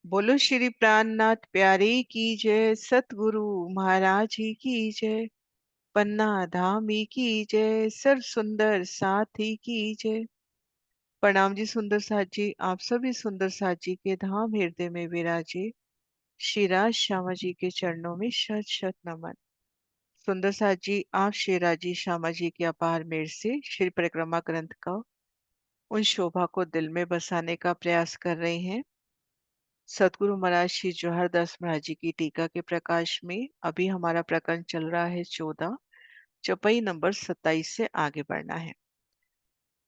बोलो श्री प्राणनाथ प्यारे की जय। सतगुरु महाराज जी की जय। पन्ना धामी की जय। सर्व सुंदर साथी की जय। प्रणाम जी सुंदर साथ जी। आप सभी सुंदर साथ जी के धाम हृदय में विराजे श्रीराज श्यामा जी के चरणों में शत शत नमन। सुंदर साथ जी, आप श्रीराज जी श्यामा जी की अपार मेहर से श्री परिक्रमा ग्रंथ का उन शोभा को दिल में बसाने का प्रयास कर रहे हैं। सतगुरु महाराज श्री जवाहर दास महाराज जी की टीका के प्रकाश में अभी हमारा प्रकरण चल रहा है 14। चौपाई नंबर 27 से आगे बढ़ना है।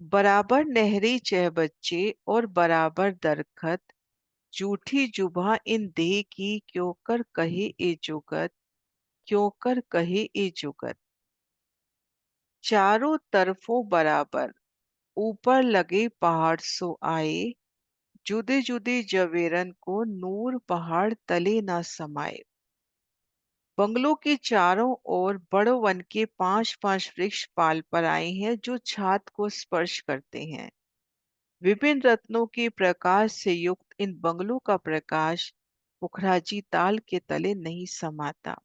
बराबर नहरी चह बच्चे और बराबर दरखत, जूठी जुबा इन देह की, क्यों कर कहे ए जुगत, क्यों कर कहे ए जुगत। चारों तरफों बराबर, ऊपर लगे पहाड़ सो आए, जुदे जुदे जवेरन को नूर पहाड़ तले ना समाए। बंगलों के चारों ओर बड़ो वन के 5-5 वृक्ष पाल पर आए हैं जो छात को स्पर्श करते हैं। विभिन्न रत्नों के प्रकाश से युक्त इन बंगलों का प्रकाश पुखराजी ताल के तले नहीं समाता।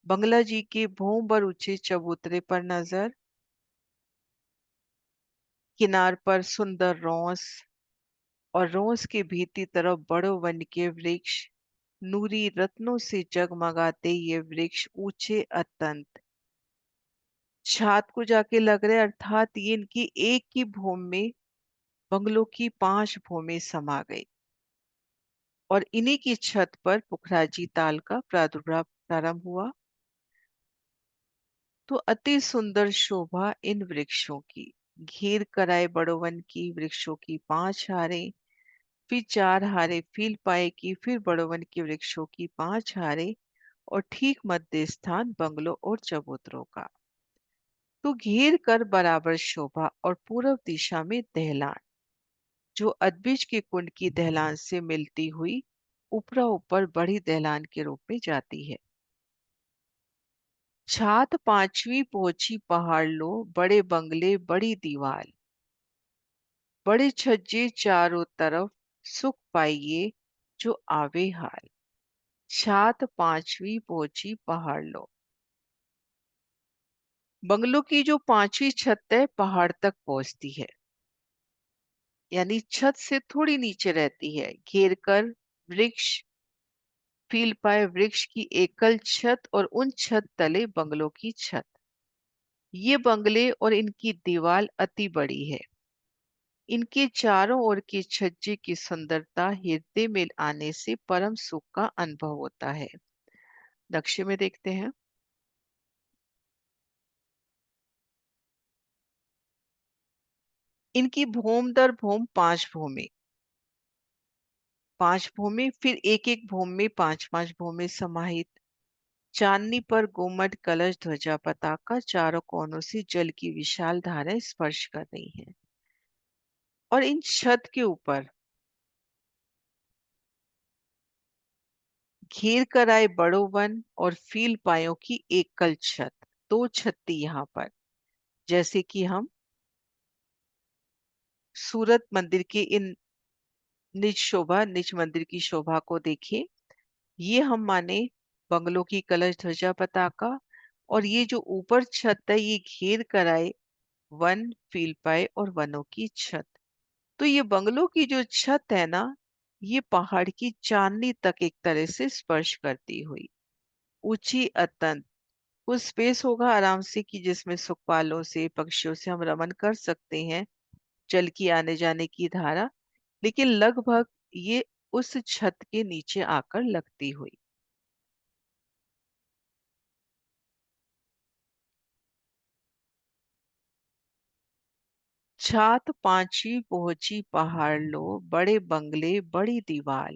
बंगला जी के भों पर ऊंचे चबूतरे पर नजर, किनार पर सुंदर रोंस और रोंस के भीती तरफ बड़ो वन के वृक्ष, नूरी रत्नों से जगमगाते ये वृक्ष ऊंचे अत्यंत, छात को जाके लग रहे, अर्थात ये इनकी एक की भूमि में बंगलों की 5 भूमि समा गई और इन्हीं की छत पर पुखराजी ताल का प्रादुर्भाव प्रारंभ हुआ। तो अति सुंदर शोभा इन वृक्षों की, घेर कराए बड़ो वन की वृक्षों की 5 हारें, फिर 4 हारें फील पाए की, फिर बड़ो वन की वृक्षों की 5 हारें और ठीक मध्य स्थान बंगलों और चबूतरों का। तो घेर कर बराबर शोभा और पूर्व दिशा में दहलान, जो अदबिज के कुंड की दहलान से मिलती हुई ऊपरा ऊपर बड़ी दहलान के रूप में जाती है। छात 5वीं पहुंची पहाड़ लो, बड़े बंगले बड़ी दीवार, बड़े छज्जे चारों तरफ, सुख पाइए जो आवे हाल। छात 5वीं पहुंची पहाड़ लो। बंगलों की जो 5वीं छत है पहाड़ तक पहुंचती है, यानी छत से थोड़ी नीचे रहती है। घेर कर वृक्ष, फील पाए वृक्ष की एकल छत और उन छत तले बंगलों की छत। ये बंगले और इनकी दीवार अति बड़ी है। इनके चारों ओर की छज्जे की सुंदरता हृदय में आने से परम सुख का अनुभव होता है। नक्शे में देखते हैं। इनकी भूम दर भूम 5 भूमि, 5 भूमि, फिर एक एक भूमि में 5-5 भूमि समाहित। चांदनी पर गोमट कलश ध्वजा पताका चारों कोनों से जल की विशाल धाराएं स्पर्श कर रही हैं। और इन छत के ऊपर घेर कर आए बड़ो वन और फील पायों की एकल छत, 2 छत्ती यहाँ पर। जैसे कि हम सूरत मंदिर के इन निज मंदिर की शोभा को देखें। ये हम माने बंगलों की कलश ध्वजा पताका, और ये जो ऊपर छत है ये घेर कर आए वन, फील पाए और वनों की छत। तो ये बंगलों की जो छत है ना, ये पहाड़ की चांदनी तक एक तरह से स्पर्श करती हुई ऊंची अत्यंत। कुछ स्पेस होगा आराम से कि जिसमें सुखपालों से पक्षियों से हम रमन कर सकते हैं, जल की आने जाने की धारा, लेकिन लगभग ये उस छत के नीचे आकर लगती हुई। छात 5वीं पहुंची पहाड़ लो, बड़े बंगले बड़ी दीवार,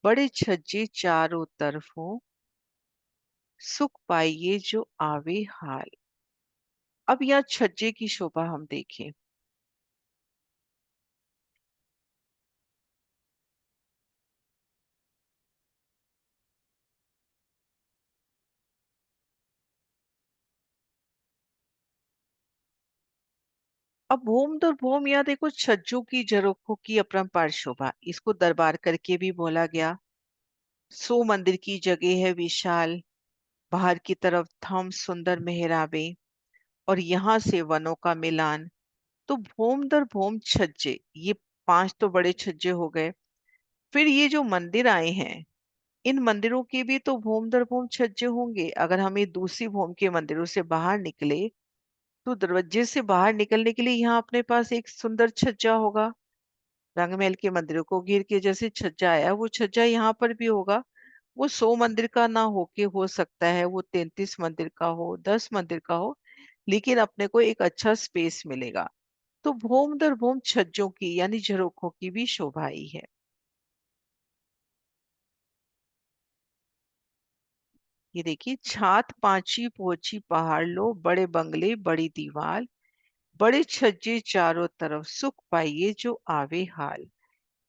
बड़े छज्जे चारों तरफों, सुख पाइए जो आवे हाल। अब यहाँ छज्जे की शोभा हम देखें। अब भूम दर भूम या देखो छज्जू की झरोखों की अपरंपार शोभा, इसको दरबार करके भी बोला गया। सो मंदिर की जगह है विशाल, बाहर की तरफ थम सुंदर मेहराबे, और यहाँ से वनों का मिलान। तो भूम दर भूम छज्जे, ये पांच तो बड़े छज्जे हो गए। फिर ये जो मंदिर आए हैं, इन मंदिरों के भी तो भूम दर भूम छज्जे होंगे। अगर हम ये दूसरी भूम के मंदिरों से बाहर निकले, तो दरवाजे से बाहर निकलने के लिए यहाँ अपने पास एक सुंदर छज्जा होगा। रंगमहल के मंदिरों को घेर के जैसे छज्जा आया, वो छज्जा यहाँ पर भी होगा। वो 100 मंदिर का ना होके हो सकता है वो 33 मंदिर का हो, 10 मंदिर का हो, लेकिन अपने को एक अच्छा स्पेस मिलेगा। तो भूम दर भूम छज्जों की यानी झरोखों की भी शोभा आई है। ये देखिए, छात पांची पोची पहाड़ लो, बड़े बंगले बड़ी दीवार, बड़े छज्जे चारों तरफ, सुख पाइए जो आवे हाल।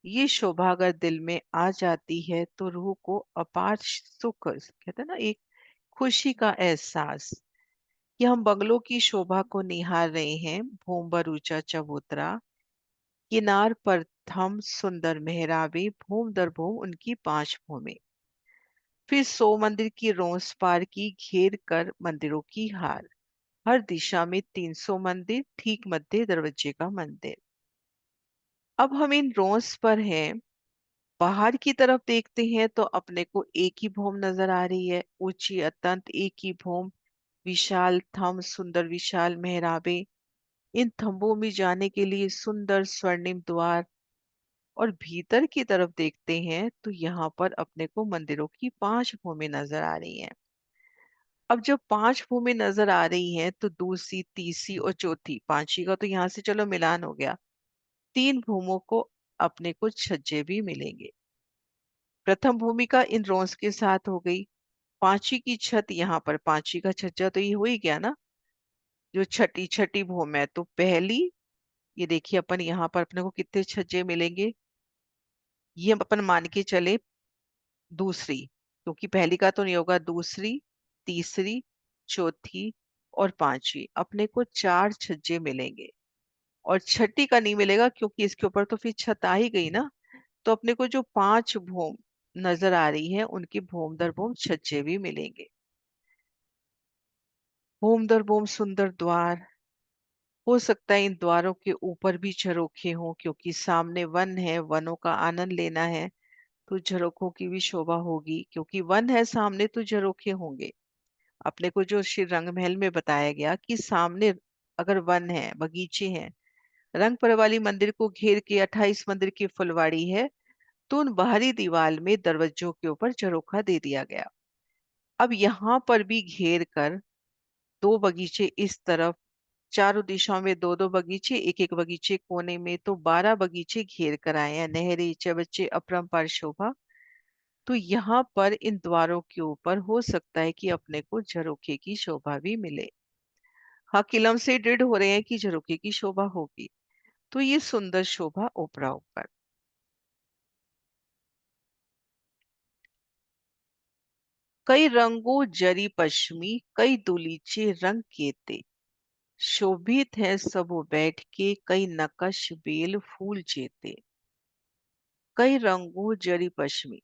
ये शोभा अगर दिल में आ जाती है तो रूह को अपार सुख, कहते हैं ना, एक खुशी का एहसास। कि हम बंगलों की शोभा को निहार रहे हैं, भूमभर ऊंचा चबूतरा, किनार पर थम सुंदर मेहराबे, भूम दर भूम उनकी पांच भूमि। फिर 100 मंदिर की रोंस पार की, घेर कर मंदिरों की हार, हर दिशा में 300 मंदिर, ठीक मध्य दरवाजे का मंदिर। अब हम इन रोंस पर हैं, बाहर की तरफ देखते हैं तो अपने को एक ही भूम नजर आ रही है, ऊंची अत्यंत एक ही भूम, विशाल थम सुंदर विशाल मेहराबे। इन थंबों में जाने के लिए सुंदर स्वर्णिम द्वार। और भीतर की तरफ देखते हैं तो यहाँ पर अपने को मंदिरों की पांच भूमि नजर आ रही हैं। अब जब पांच भूमि नजर आ रही हैं तो दूसरी तीसरी और चौथी, पांचवी का तो यहाँ से चलो मिलान हो गया, तीन भूमों को अपने को छज्जे भी मिलेंगे। प्रथम भूमिका इन रोंस के साथ हो गई। पांचवी की छत, यहाँ पर पांचवी का छज्जा तो ये हो ही गया ना। जो छठी छठी भूमि है तो पहली, ये देखिए अपन यहाँ पर अपने को कितने छज्जे मिलेंगे। ये हम अपन मान के चले दूसरी, क्योंकि पहली का तो नहीं होगा, दूसरी, तीसरी, चौथी और पांचवी, अपने को चार छज्जे मिलेंगे। और छठी का नहीं मिलेगा क्योंकि इसके ऊपर तो फिर छत आ ही गई ना। तो अपने को जो पांच भूम नजर आ रही है उनकी भूम दर भूम छज्जे भी मिलेंगे। भूम दर भूम सुंदर द्वार, हो सकता है इन द्वारों के ऊपर भी झरोखे हों, क्योंकि सामने वन है, वनों का आनंद लेना है। तो झरोखों की भी शोभा होगी, क्योंकि वन है सामने तो झरोखे होंगे। अपने को जो श्री रंगमहल में बताया गया कि सामने अगर वन है, बगीचे हैं, रंग वाली मंदिर को घेर के 28 मंदिर की फुलवाड़ी है, तो उन बाहरी दीवार में दरवाजों के ऊपर झरोखा दे दिया गया। अब यहाँ पर भी घेर कर दो बगीचे इस तरफ, चारों दिशाओं में दो दो बगीचे, एक एक बगीचे कोने में, तो 12 बगीचे घेर कर आए हैं, नहरे चबच्चे अपरंपार शोभा। तो यहाँ पर इन द्वारों के ऊपर हो सकता है कि अपने को झरोखे की शोभा भी मिले। हाँ, किलम से दृढ़ हो रहे हैं कि झरोखे की शोभा होगी। तो ये सुंदर शोभा ओपरा ऊपर। कई रंगों जरी पश्चिमी, कई दुलीचे रंग केते, शोभित है सब बैठ के, कई नकश बेल फूल जेते। कई रंगों जरी पश्चिमी।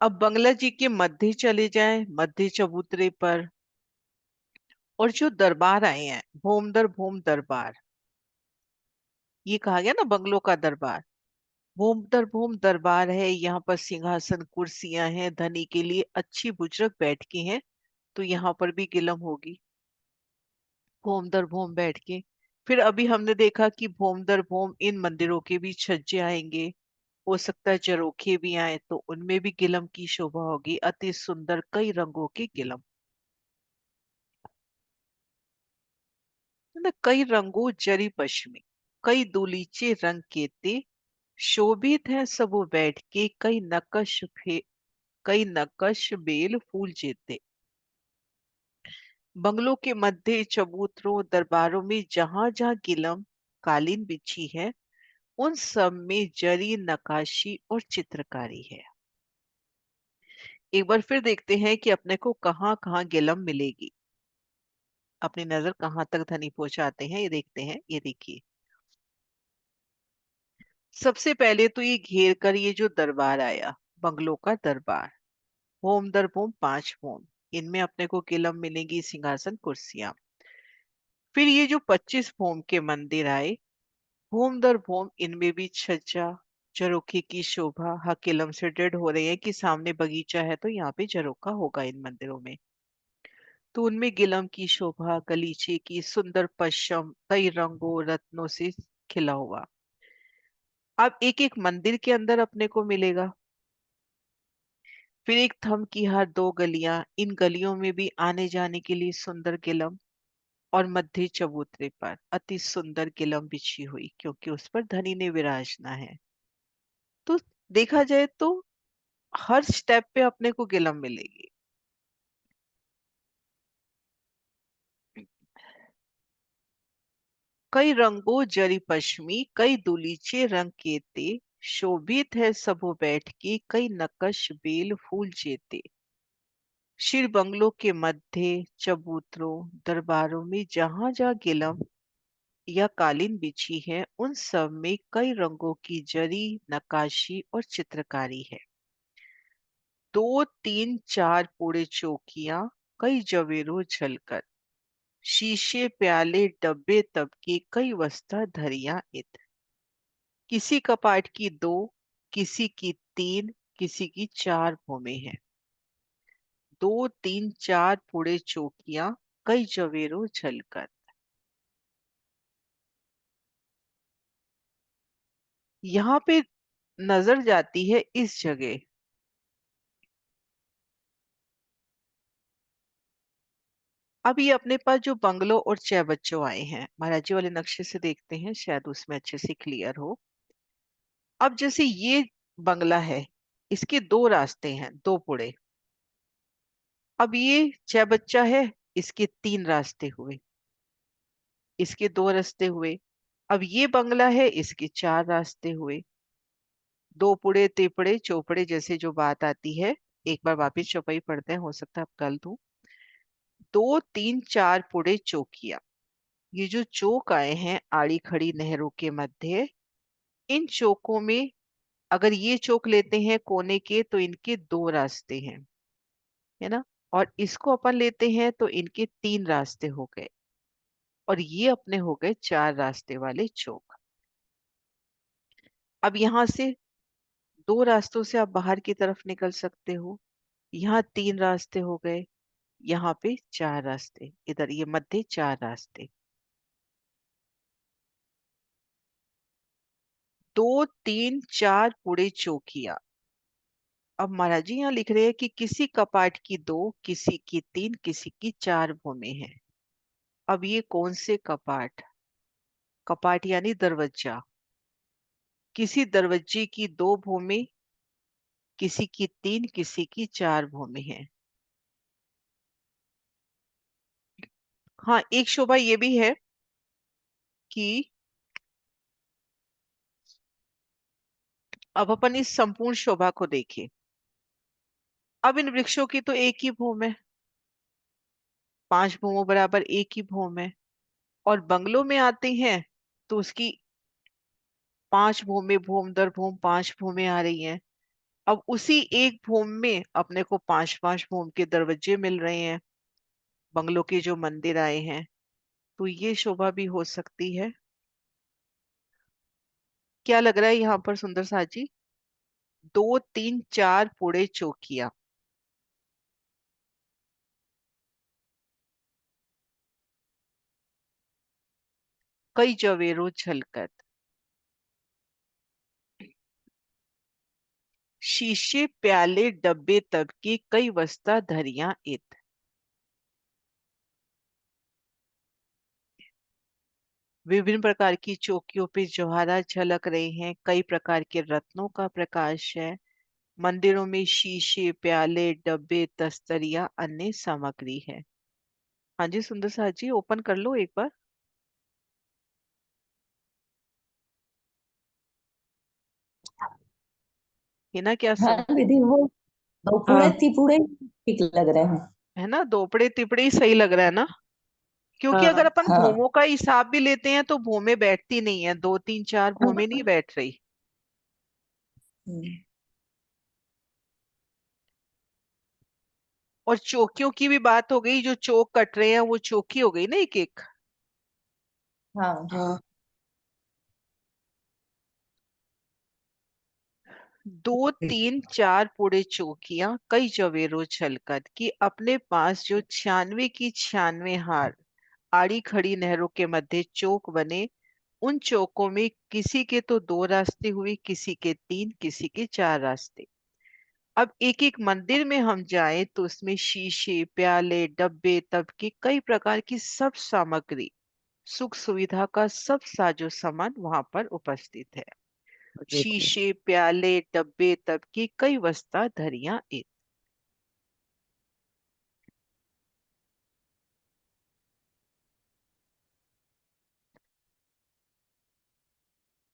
अब बंगला जी के मध्य चले जाएं, मध्य चबूतरे पर, और जो दरबार आए हैं, भूम दर भूम दरबार, ये कहा गया ना बंगलों का दरबार। भूम दर भूम दरबार है, यहाँ पर सिंहासन कुर्सियां हैं, धनी के लिए अच्छी बुजुर्ग बैठ के हैं। तो यहाँ पर भी गिलम होगी, भूम दर भूम बैठ के। फिर अभी हमने देखा कि भूम दर भूम इन मंदिरों के भी छज्जे आएंगे, हो सकता है झरोखे भी आए, तो उनमें भी गिलम की शोभा होगी, अति सुंदर कई रंगों के गिलम। ना, कई रंगों जरी पश्चिमी, कई दूलीचे रंग केते, शोभित है सब बैठ के, कई नकश बेल फूल जेते। बंगलों के मध्य चबूतरों दरबारों में जहां जहां गिलम कालीन बिछी है, उन सब में जरी नक्काशी और चित्रकारी है। एक बार फिर देखते हैं कि अपने को कहाँ कहाँ गिलम मिलेगी। अपनी नजर कहाँ तक धनी पहुंचाते हैं, ये देखते हैं। ये देखिए, सबसे पहले तो ये घेर कर ये जो दरबार आया, बंगलों का दरबार, होम दर भूम 5 भूम, इनमें अपने को गिलम मिलेंगी, सिंहासन कुर्सियां। फिर ये जो 25 भूम के मंदिर आए, भूम दर भूम, इनमें भी छज्जा, झरोखे की शोभा। हाँ, किलम से डेड हो रहे हैं कि सामने बगीचा है तो यहाँ पे झरोखा होगा इन मंदिरों में। तो उनमें गिलम की शोभा, गलीचे की सुंदर पश्चिम, कई रंगों रत्नों से खिला हुआ। अब एक एक मंदिर के अंदर अपने को मिलेगा। फिर एक थम की हर 2 गलियां, इन गलियों में भी आने जाने के लिए सुंदर गिलम। और मध्य चबूतरे पर अति सुंदर गिलम बिछी हुई, क्योंकि उस पर धनी ने विराजना है। तो देखा जाए तो हर स्टेप पे अपने को गिलम मिलेगी। कई रंगों जरी पश्चिमी, कई दुलीचे रंग केते, शोभित है सबो बैठ के, कई नकश बेल फूल जेते। शिर बंगलों के मध्य चबूतरों दरबारों में जहां जहां गिलम या कालीन बिछी है, उन सब में कई रंगों की जरी नक्काशी और चित्रकारी है। 2 3 4 पूरे चौकियां, कई जवेरों झलकर, शीशे प्याले डब्बे तब के, कई वस्ता धरिया इत। किसी कपाट की 2, किसी की 3, किसी की 4 भूमें हैं। 2 3 4 पूरे चौकियां, कई जवेरों झलकर। यहाँ पे नजर जाती है इस जगह। अब ये अपने पास जो बंगलो और चौबच्चों आए हैं, महाराजी वाले नक्शे से देखते हैं, शायद उसमें अच्छे से क्लियर हो। अब जैसे ये बंगला है, इसके 2 रास्ते हैं, 2 पुड़े। अब ये चौबच्चा है, इसके 3 रास्ते हुए, इसके 2 रास्ते हुए। अब ये बंगला है, इसके 4 रास्ते हुए। 2 पुड़े तिपड़े चौपड़े जैसे जो बात आती है, एक बार वापिस चौपाई पढ़ते हैं, हो सकता है अब कल दूं। 2 3 4 पुड़े चौकिया, ये जो चौक आए हैं आड़ी खड़ी नहरों के मध्य, इन चौकों में अगर ये चौक लेते हैं कोने के तो इनके 2 रास्ते हैं, है ना। और इसको अपन लेते हैं तो इनके 3 रास्ते हो गए। और ये अपने हो गए 4 रास्ते वाले चौक। अब यहां से 2 रास्तों से आप बाहर की तरफ निकल सकते हो। यहाँ 3 रास्ते हो गए, यहाँ पे 4 रास्ते, इधर ये मध्य 4 रास्ते। 2 3 4 पूरे चौकिया। अब महाराज जी यहाँ लिख रहे हैं कि किसी कपाट की 2, किसी की 3, किसी की 4 भूमि है। अब ये कौन से कपाट, कपाट यानी दरवाजा। किसी दरवाजे की 2 भूमि, किसी की 3, किसी की 4 भूमि है। हाँ, एक शोभा ये भी है कि अब अपन इस संपूर्ण शोभा को देखें। अब इन वृक्षों की तो एक ही भूमि है, 5 भूमों बराबर एक ही भूमि है। और बंगलों में आते हैं तो उसकी 5 भूमि, भूम दर भूम 5 भूमि आ रही हैं। अब उसी एक भूम में अपने को 5 5 भूम के दरवाजे मिल रहे हैं, बंगलों के जो मंदिर आए हैं। तो ये शोभा भी हो सकती है। क्या लग रहा है यहाँ पर सुंदर साजी? 2 3 4 पूरे चौकिया, कई जवेरों झलकत, शीशे प्याले डब्बे तब की, कई वस्ता धरिया इत। विभिन्न प्रकार की चौकियों पे जोहारा झलक रहे हैं, कई प्रकार के रत्नों का प्रकाश है। मंदिरों में शीशे प्याले डब्बे तस्तरिया अन्य सामग्री है। हाँ जी सुंदर साहब जी, ओपन कर लो एक बार। है ना, क्या हाँ समथिंग। दीदी, वो दोपुड़े हाँ, तिपुड़े ठीक लग रहे हैं। है ना, दोपड़े तिपड़े ही सही लग रहा है ना। क्योंकि अगर हाँ अपन हाँ। भौमों का हिसाब भी लेते हैं तो भौमें बैठती नहीं है, दो तीन चार भौमें नहीं बैठ रही। हम्म, और चौकियों की भी बात हो गई, जो चौक कट रहे हैं वो चौकी हो गई ना, एक एक। हाँ हाँ। दो तीन चार पुड़े चौकियां कई जवेरो छलकत, कि अपने पास जो 96 की 96 हार आड़ी खड़ी नहरों के मध्य चौक बने, उन चौकों में किसी के तो दो रास्ते हुए, किसी के तीन, किसी के चार रास्ते। अब एक एक मंदिर में हम जाएं तो उसमें शीशे, प्याले, डब्बे, तब की कई प्रकार की सब सामग्री, सुख सुविधा का सब साजो सामान वहां पर उपस्थित है। देखो। शीशे, प्याले, डब्बे, तब की कई वस्ता धरिया एक।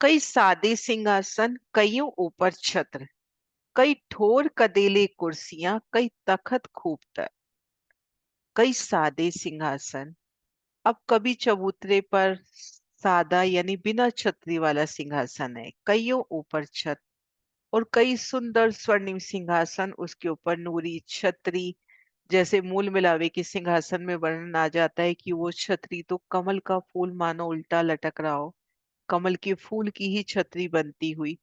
कई सादे सिंहासन, कईयों ऊपर छत्र, कई ठोर कदेले कुर्सियां, कई तखत खूब तर। कई सादे सिंहासन, अब कभी चबूतरे पर सादा यानी बिना छतरी वाला सिंहासन है, कईयों ऊपर छत। और कई सुंदर स्वर्णिम सिंहासन, उसके ऊपर नूरी छतरी। जैसे मूल मिलावे के सिंहासन में वर्णन आ जाता है कि वो छतरी तो कमल का फूल मानो उल्टा लटक रहा हो, कमल के फूल की ही छतरी बनती हुई।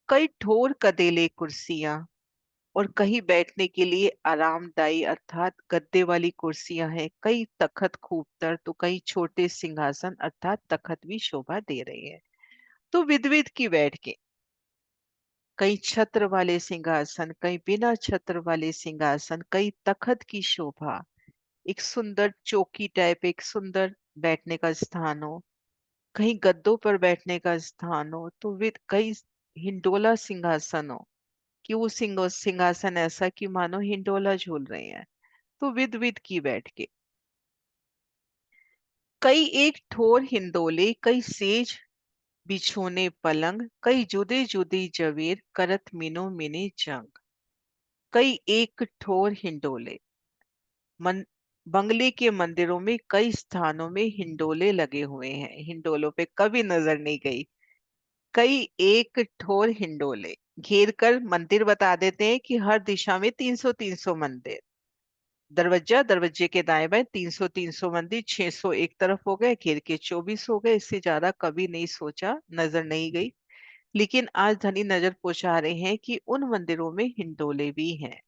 कई ठोर कदेले कुर्सियां, और कहीं बैठने के लिए आरामदायी अर्थात गद्दे वाली कुर्सियां हैं। कई तखत खूबतर, तो कई छोटे सिंहासन अर्थात तखत भी शोभा दे रहे हैं। तो विद विद की बैठ के कई छत्र वाले सिंहासन, कई बिना छत्र वाले सिंहासन, कई तखत की शोभा, एक सुंदर चौकी टाइप, एक सुंदर बैठने का स्थान हो, कहीं गद्दों पर बैठने का स्थान हो, तो विद कई हिंडोला सिंहासन हो, कि वो सिंहासन ऐसा कि मानो हिंडोला झूल रहे हैं। तो विद विद की बैठ के कई एक ठोर हिंडोले, कई सेज बिछोने पलंग, कई जुदे जुदी जवेर करत मिनो मिने जंग। कई एक ठोर हिंडोले, मन बंगले के मंदिरों में कई स्थानों में हिंडोले लगे हुए हैं, हिंडोलों पे कभी नजर नहीं गई। कई एक ठोर हिंडोले घेर कर मंदिर बता देते हैं कि हर दिशा में 300 300 मंदिर। दरवाजा, दरवाजे के दाएं बाएं 300 300 मंदिर, 600 एक तरफ हो गए, घेर के 24 हो गए। इससे ज्यादा कभी नहीं सोचा, नजर नहीं गई। लेकिन आज धनी नजर पहुंचा रहे हैं कि उन मंदिरों में हिंडोले भी हैं।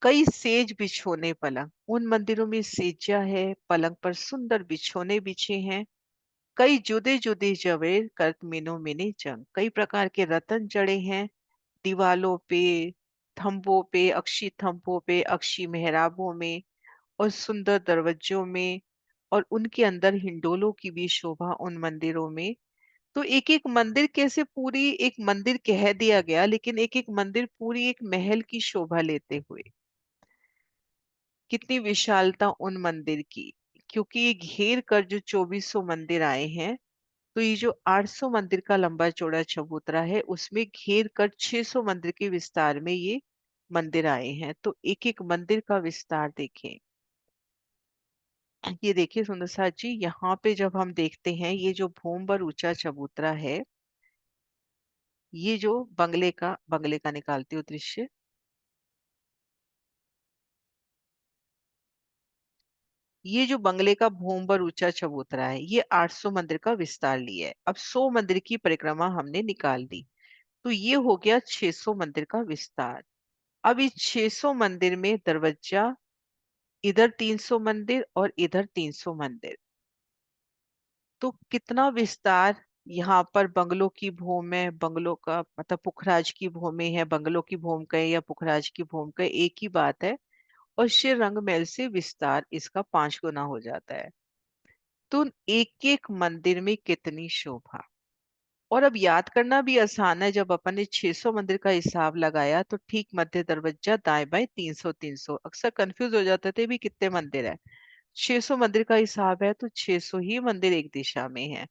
कई सेज बिछोने पलंग, उन मंदिरों में सेजा है, पलंग पर सुंदर बिछोने बिछे हैं। कई जुदे जुदे जवेर कर्त मीनो मिने जंग, कई प्रकार के रत्न जड़े हैं दीवालों पे, थंबों पे, अक्षी थंबों पे, अक्षी मेहराबों में, और सुंदर दरवाजों में, और उनके अंदर हिंडोलों की भी शोभा उन मंदिरों में। तो एक एक मंदिर कैसे पूरी एक मंदिर कह दिया गया, लेकिन एक एक मंदिर पूरी एक महल की शोभा लेते हुए। कितनी विशालता उन मंदिर की, क्योंकि ये घेर कर जो 2400 मंदिर आए हैं, तो ये जो 800 मंदिर का लंबा चौड़ा चबूतरा है, उसमें घेर कर 600 मंदिर के विस्तार में ये मंदिर आए हैं। तो एक एक मंदिर का विस्तार देखें। ये देखिए सुंदर साथ जी, यहाँ पे जब हम देखते हैं ये जो भूमबर ऊंचा चबूतरा है, ये जो बंगले का निकालती हूँ दृश्य। ये जो बंगले का भूमबर ऊंचा चबूतरा है, ये 800 मंदिर का विस्तार लिया है। अब 100 मंदिर की परिक्रमा हमने निकाल दी, तो ये हो गया 600 मंदिर का विस्तार। अब इस 600 मंदिर में दरवाजा, इधर 300 मंदिर और इधर 300 मंदिर, तो कितना विस्तार। यहाँ पर बंगलों की भूम है, बंगलों का मतलब पुखराज की भूमि है, बंगलों की भूम कहे या पुखराज की भूम कहे, एक ही बात है। और श्री रंगमहल से विस्तार इसका 5 गुना हो जाता है। तो एक एक मंदिर में कितनी शोभा। और अब याद करना भी आसान है, जब अपन ने 600 मंदिर का हिसाब लगाया तो ठीक मध्य दरवाजा, दाएं बाएं 300 300, अक्सर कंफ्यूज हो जाते थे भी कितने मंदिर है। 600 मंदिर का हिसाब है तो 600 ही मंदिर एक दिशा में है।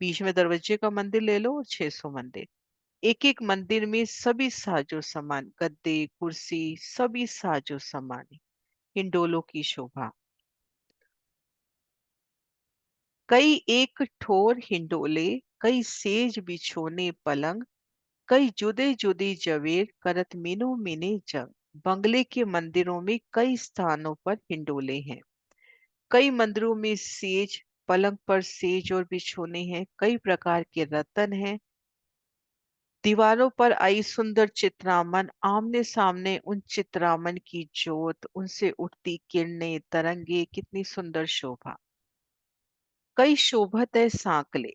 बीच में दरवाजे का मंदिर ले लो और 600 मंदिर। एक एक मंदिर में सभी साजो सामान, गद्दे कुर्सी, सभी साजो सामान, हिंडोलों की शोभा। कई एक ठोर हिंडोले, कई सेज बिछोने पलंग, कई जुदे जुदे जवेर करत मीनो मिने जंग। बंगले के मंदिरों में कई स्थानों पर हिंडोले हैं। कई मंदिरों में सेज, पलंग पर सेज और बिछोने हैं। कई प्रकार के रतन हैं। दीवारों पर आई सुंदर चित्रामन, आमने सामने उन चित्रामन की जोत, उनसे उठती किरणें तरंगे, कितनी सुंदर शोभा। कई शोभत है सांकले,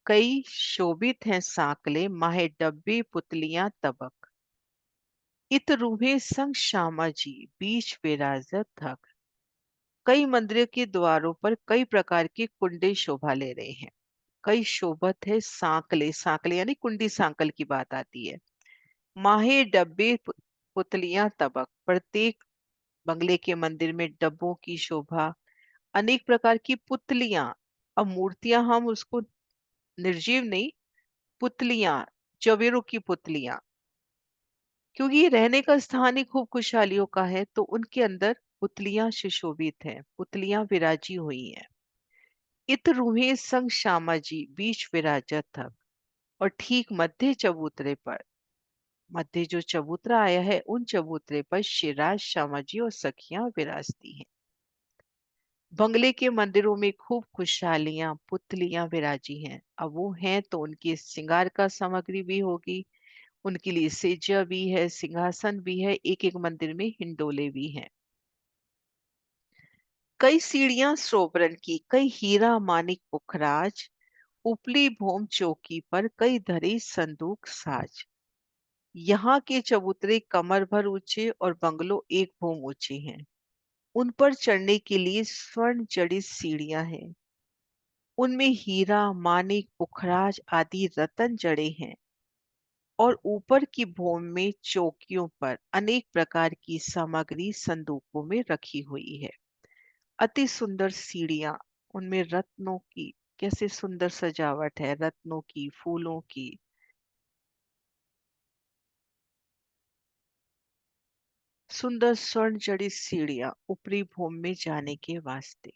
कई शोभित हैं सांकले, माहे डब्बे पुतलियां तबक। इत रूहे संग श्यामा जी, बीच विराजत थक। कई मंदिरों के द्वारों पर कई प्रकार के कुंडे शोभा ले रहे हैं। कई शोभत है सांकले, सांकले यानी कुंडी सांकल की बात आती है। माहे डब्बे पुतलियां तबक, प्रत्येक बंगले के मंदिर में डब्बों की शोभा, अनेक प्रकार की पुतलियां। अब मूर्तियां हम उसको निर्जीव नहीं, पुतलियां, जवेरों की पुतलियां, क्योंकि ये रहने का स्थान ही खूब खुशहालियों का है, तो उनके अंदर पुतलियां सुशोभित हैं, पुतलियां विराजी हुई हैं। इत रूहे संग श्यामा जी, बीच विराजत थक। और ठीक मध्य चबूतरे पर, मध्य जो चबूतरा आया है, उन चबूतरे पर शिवराज श्यामा जी और सखियां विराजती हैं। बंगले के मंदिरों में खूब खुशहालियां, पुतलियां विराजी हैं। अब वो हैं तो उनकी श्रृंगार का सामग्री भी होगी, उनके लिए सेजा भी है, सिंहासन भी है, एक एक मंदिर में हिंडोले भी हैं। कई सीढ़ियां सोबरन की, कई हीरा मानिक पुखराज, उपली भोम चौकी पर कई धरे संदूक साज। यहाँ के चबूतरे कमर भर ऊंचे और बंगलो एक भोम ऊंचे हैं। उन पर चढ़ने के लिए स्वर्ण जड़ित सीढ़ियां हैं। उनमें हीरा मानिक पुखराज आदि रतन जड़े हैं। और ऊपर की भूमि में चौकियों पर अनेक प्रकार की सामग्री संदूकों में रखी हुई है। अति सुंदर सीढ़ियां, उनमें रत्नों की कैसे सुंदर सजावट है, रत्नों की, फूलों की। सुंदर स्वर्ण जड़ित सीढ़ियां ऊपरी भूमि में जाने के वास्ते।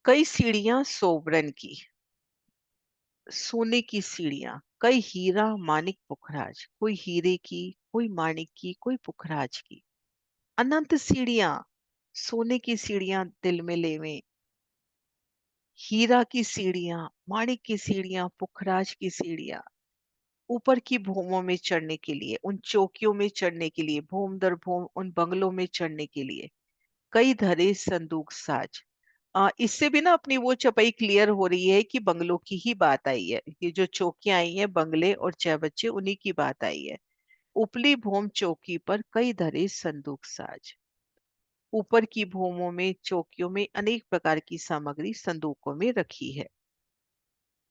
कई सीढ़ियां सोबरन की, सोने की सीढ़ियां, कई हीरा मानिक पुखराज, कोई हीरे की, कोई माणिक की, कोई पुखराज की। अनंत सीढ़ियां, सोने की सीढ़ियां दिल में लेवे, हीरा की सीढ़ियां, माणिक की सीढ़ियां, पुखराज की सीढ़ियां, ऊपर की भूमों में चढ़ने के लिए, उन चौकियों में चढ़ने के लिए, भूम दर भूम उन बंगलों में चढ़ने के लिए। कई धरे संदूक साज। इससे भी ना अपनी वो चपाई क्लियर हो रही है कि बंगलों की ही बात आई है। ये जो चौकियां आई हैं, बंगले और छह बच्चे, उन्हीं की बात आई है। उपली भूम चौकी पर कई धरे संदूक साज। ऊपर की भूमों में चौकियों में अनेक प्रकार की सामग्री संदूकों में रखी है।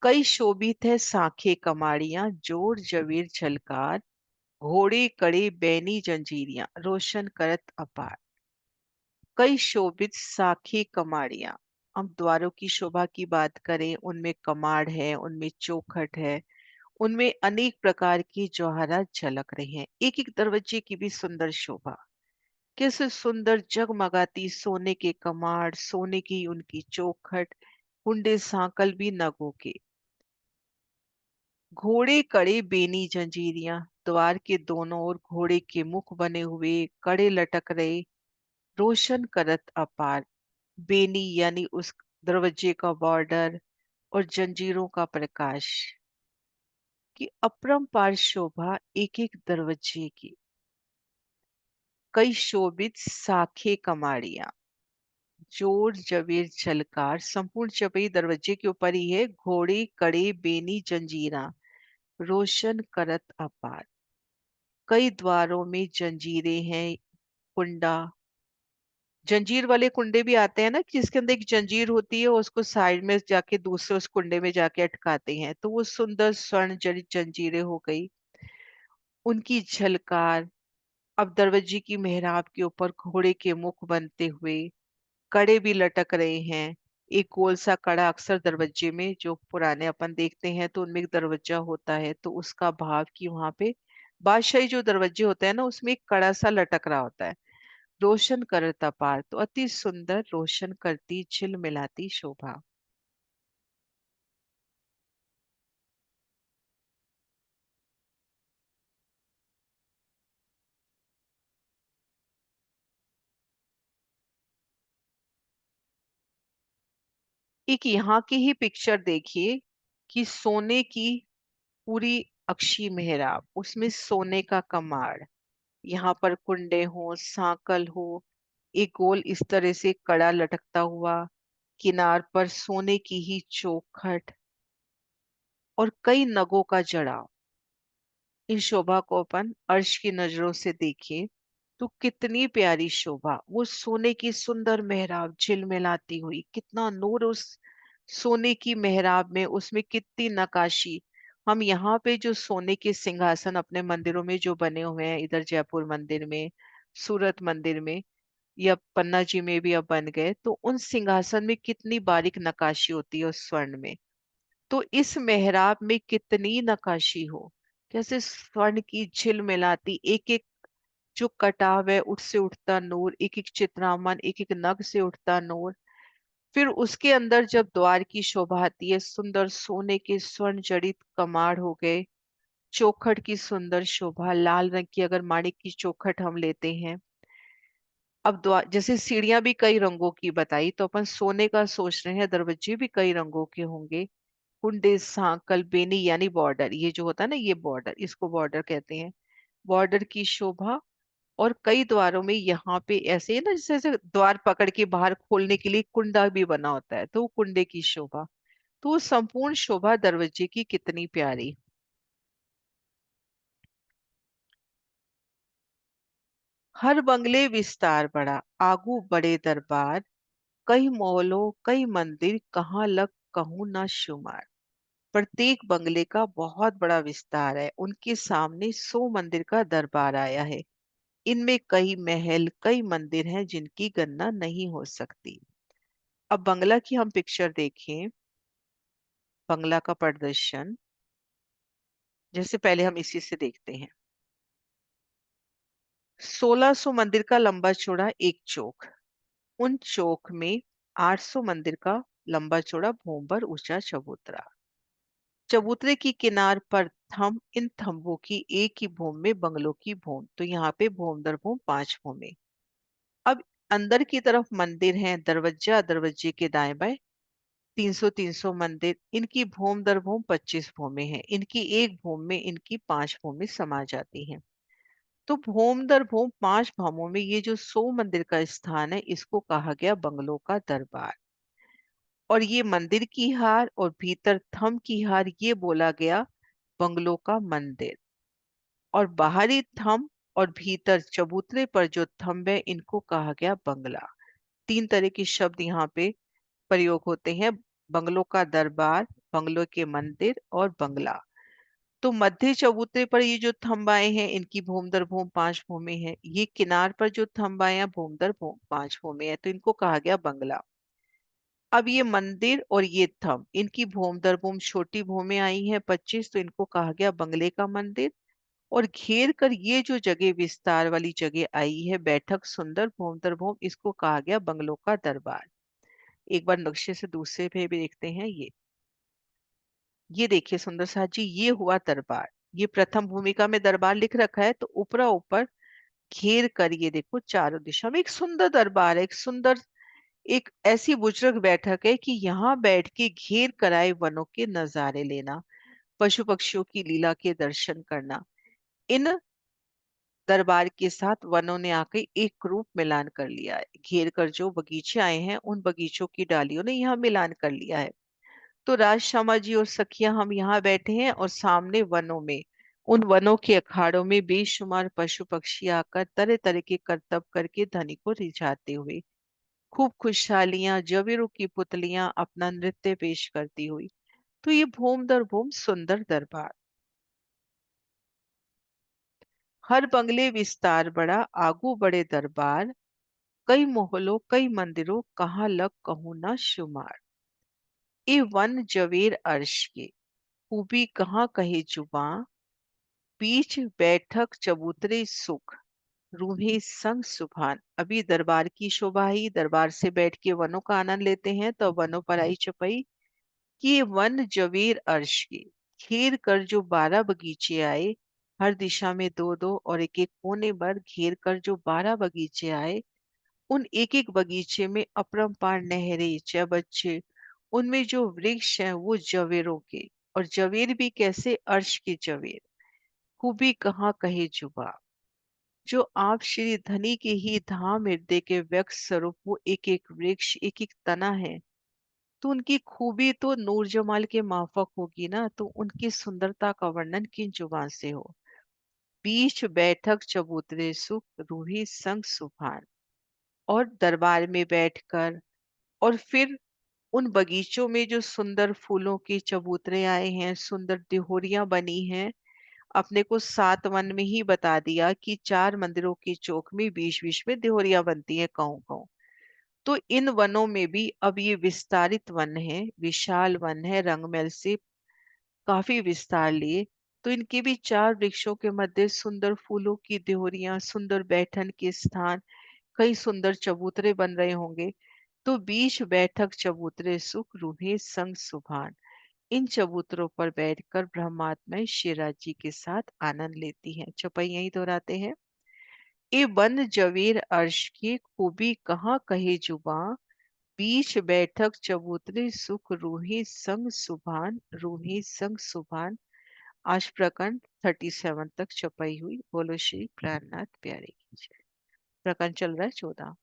कई शोभित है साखे कमाड़ियां, जोर जवीर झलकार, घोड़े कड़े बैनी जंजीरियां, रोशन करत अपार। कई शोभित साखे कमाड़ियां, हम द्वारों की शोभा की बात करें, उनमें कमाड़ है, उनमें चौखट है, उनमें अनेक प्रकार की जौहरात झलक रहे हैं। एक एक दरवाजे की भी सुंदर शोभा, कैसे सुंदर जगमगाती सोने के कमाड़, सोने की उनकी चौखट, कुंडे सांकल भी नगों के। घोड़े कड़े बेनी जंजीरियां, द्वार के दोनों ओर घोड़े के मुख बने हुए, कड़े लटक रहे, रोशन करत अपार। बेनी यानी उस दरवाजे का बॉर्डर, और जंजीरों का प्रकाश की अपरंपार शोभा एक एक दरवाजे की। कई शोभित साखे कमाड़ियां, जोर जवेर झलकार, संपूर्ण चौपाई दरवाजे के ऊपर ही है। घोड़े कड़े बेनी जंजीरा, रोशन करत अपार। कई द्वारों में जंजीरें हैं, कुंडा, जंजीर वाले कुंडे भी आते हैं ना, कि जिसके अंदर एक जंजीर होती है और उसको साइड में जाके दूसरे उस कुंडे में जाके अटकाते हैं, तो वो सुंदर स्वर्ण जड़ित जंजीरें हो गई। उनकी झलकार। अब दरवाजे की मेहराब के ऊपर घोड़े के मुख बनते हुए कड़े भी लटक रहे हैं। एक गोल सा कड़ा अक्सर दरवाजे में जो पुराने अपन देखते हैं तो उनमें एक दरवाजा होता है, तो उसका भाव कि वहां पे बादशाही जो दरवाजे होते हैं ना उसमें एक कड़ा सा लटक रहा होता है। रोशन करता पार, तो अति सुंदर रोशन करती झिलमिलाती शोभा। एक यहाँ की ही पिक्चर देखिए कि सोने की पूरी अक्षी मेहराब, उसमें सोने का कमाड़, यहाँ पर कुंडे हो, सांकल हो, एक गोल इस तरह से कड़ा लटकता हुआ, किनार पर सोने की ही चौखट और कई नगों का जड़ाव। इस शोभा को अपन अर्श की नजरों से देखें तो कितनी प्यारी शोभा, वो सोने की सुंदर मेहराब झिलमिलाती हुई, कितना नूर उस सोने की मेहराब में, उसमें कितनी नकाशी। हम यहाँ पे जो सोने के सिंहासन अपने मंदिरों में जो बने हुए हैं, इधर जयपुर मंदिर में, सूरत मंदिर में, या पन्ना जी में भी अब बन गए, तो उन सिंहासन में कितनी बारीक नकाशी होती है उस स्वर्ण में। तो इस मेहराब में कितनी नकाशी हो, कैसे स्वर्ण की झिलमिलाती एक एक जो कटाव है उससे उठता नूर, एक एक चित्रामन, एक एक नग से उठता नूर। फिर उसके अंदर जब द्वार की शोभा आती है, सुंदर सोने के स्वर्ण जड़ित कमाड़ हो गए, चौखट की सुंदर शोभा, लाल रंग की अगर माणिक की चौखट हम लेते हैं। अब द्वार जैसे सीढ़ियां भी कई रंगों की बताई, तो अपन सोने का सोच रहे हैं, दरवाजे भी कई रंगों के होंगे। कुंडे, सांकल, बेनी यानी बॉर्डर, ये जो होता है ना, ये बॉर्डर, इसको बॉर्डर कहते हैं। बॉर्डर की शोभा। और कई द्वारों में यहाँ पे ऐसे है ना, जैसे जैसे द्वार पकड़ के बाहर खोलने के लिए कुंडा भी बना होता है, तो वो कुंडे की शोभा। तो वो संपूर्ण शोभा दरवाजे की कितनी प्यारी। हर बंगले विस्तार बड़ा, आगू बड़े दरबार, कई मौलों कई मंदिर, कहाँ लग कहूँ ना शुमार। प्रत्येक बंगले का बहुत बड़ा विस्तार है, उनके सामने 100 मंदिर का दरबार आया है। इनमें कई महल कई मंदिर हैं जिनकी गणना नहीं हो सकती। अब बंगला की हम पिक्चर देखें, बंगला का प्रदर्शन, जैसे पहले हम इसी से देखते हैं। 1600 मंदिर का लंबा चौड़ा एक चौक, उन चौक में 800 मंदिर का लंबा चौड़ा भूमभर ऊंचा चबूतरा। चबूतरे की किनार पर थंब, इन थंबों की एक ही भूमि में बंगलों की भूमि, तो यहाँ पे भूमि दर भूमि 5 भूमि। अब अंदर की तरफ मंदिर हैं, दरवाजा दरवाजे के दाएं बाएं 300 मंदिर, इनकी भूमि दर भूमि 25 भूमि है, इनकी एक भूमि में इनकी 5 भूमि समा जाती है। तो भूमि दर भूमि 5 भूमों में ये जो 100 मंदिर का स्थान है, इसको कहा गया बंगलों का दरबार। और ये मंदिर की हार और भीतर थंब की हार, ये बोला गया बंगलों का मंदिर। और बाहरी थंब और भीतर चबूतरे पर जो थंब है, इनको कहा गया बंगला। 3 तरह के शब्द यहाँ पे प्रयोग होते हैं, बंगलों का दरबार, बंगलों के मंदिर और बंगला। तो मध्य चबूतरे पर ये जो थंब आए हैं, इनकी भूमि दर भूमि 5 भूमि है। ये किनार पर जो थंब आए हैं, भूमि दर भूमि 5 भूमि है, तो इनको कहा गया बंगला। अब ये मंदिर और ये थंब, इनकी भूमि दर भूमि छोटी भूमि आई है 25, तो इनको कहा गया बंगले का मंदिर। और घेर कर ये जो जगह विस्तार वाली जगह आई है, बैठक सुंदर भूमि दर भूमि, इसको कहा गया बंगलों का दरबार। एक बार नक्शे से दूसरे पे भी देखते हैं। ये देखिए सुंदर साथ जी, ये हुआ दरबार। ये प्रथम भूमिका में दरबार लिख रखा है, तो ऊपरा ऊपर घेर कर ये देखो चारों दिशा में एक सुंदर दरबार है, एक सुंदर, एक ऐसी बुजुर्ग बैठक है कि यहाँ बैठ के घेर कराए वनों के नजारे लेना, पशु पक्षियों की लीला के दर्शन करना। इन दरबार के साथ वनों ने आके एक रूप मिलान कर लिया है। घेर कर जो बगीचे आए हैं, उन बगीचों की डालियों ने यहाँ मिलान कर लिया है। तो राजश्यामा जी और सखिया हम यहाँ बैठे हैं, और सामने वनों में, उन वनों के अखाड़ों में बेशुमार पशु पक्षी आकर तरह तरह के करतब करके ध्वनि को रिझाते हुए, खूब खुशहालियां जवीरों की पुतलियां अपना नृत्य पेश करती हुई। तो ये भूम दर भूम सुंदर दरबार। हर बंगले विस्तार बड़ा, आगू बड़े दरबार, कई मोहल्लों कई मंदिरों, कहाँ लग कहूँ ना शुमार। ए वन जवेर अर्श के, खूबी कहाँ कहे जुबां, बीच बैठक चबूतरे सुख, रूहे संग सुभान। अभी दरबार की शोभा ही, दरबार से बैठ के वनों का आनंद लेते हैं, तो वनों पर आई चौपाई कि ये वन जवेर अर्श के, घेर कर जो 12 बगीचे आए, हर दिशा में दो दो और एक एक कोने पर घेर कर जो 12 बगीचे आए, उन एक एक बगीचे में अपरंपार नहरें बच्चे, उनमें जो वृक्ष हैं वो जवेरों के, और जवेर भी कैसे, अर्श के जवेर, खूबी कहाँ कहे जुबा। जो आप श्री धनी के ही धाम हृदय के व्यक्त स्वरूप वो एक एक वृक्ष एक एक तना है, तो उनकी खूबी तो नूर जमाल के माफक होगी ना, तो उनकी सुंदरता का वर्णन किन जुबान से हो। बीच बैठक चबूतरे सुख, रूही संग सुभान। और दरबार में बैठकर, और फिर उन बगीचों में जो सुंदर फूलों के चबूतरे आए हैं, सुंदर दिहोरियां बनी हैं। अपने को सात वन में ही बता दिया कि 4 मंदिरों की चौक में बीच बीच में दिहोरियां बनती हैं, कौ कौ। तो इन वनों में भी अब ये विस्तारित वन है, विशाल वन है, रंगमहल से काफी विस्तार लिए। तो इनके भी 4 वृक्षों के मध्य सुंदर फूलों की दिहोरियां, सुंदर बैठन के स्थान, कई सुंदर चबूतरे बन रहे होंगे। तो बीच बैठक चबूतरे सुख, रूहे संग सुभान। इन चबूतरों पर बैठकर ब्रह्मात्माएं शिवराज जी के साथ आनंद लेती हैं। चौपाई यही दोहराते हैं। ए बन जवेर अर्श की, खूबी कहाँ कहे जुबां, बीच बैठक चबूतरे सुख, रूहे संग सुभान, रूहे संग सुभान। आज प्रकरण 37 तक छपाई हुई। बोलो श्री प्राणनाथ प्यारे की जय। प्रकरण चल रहा है 14।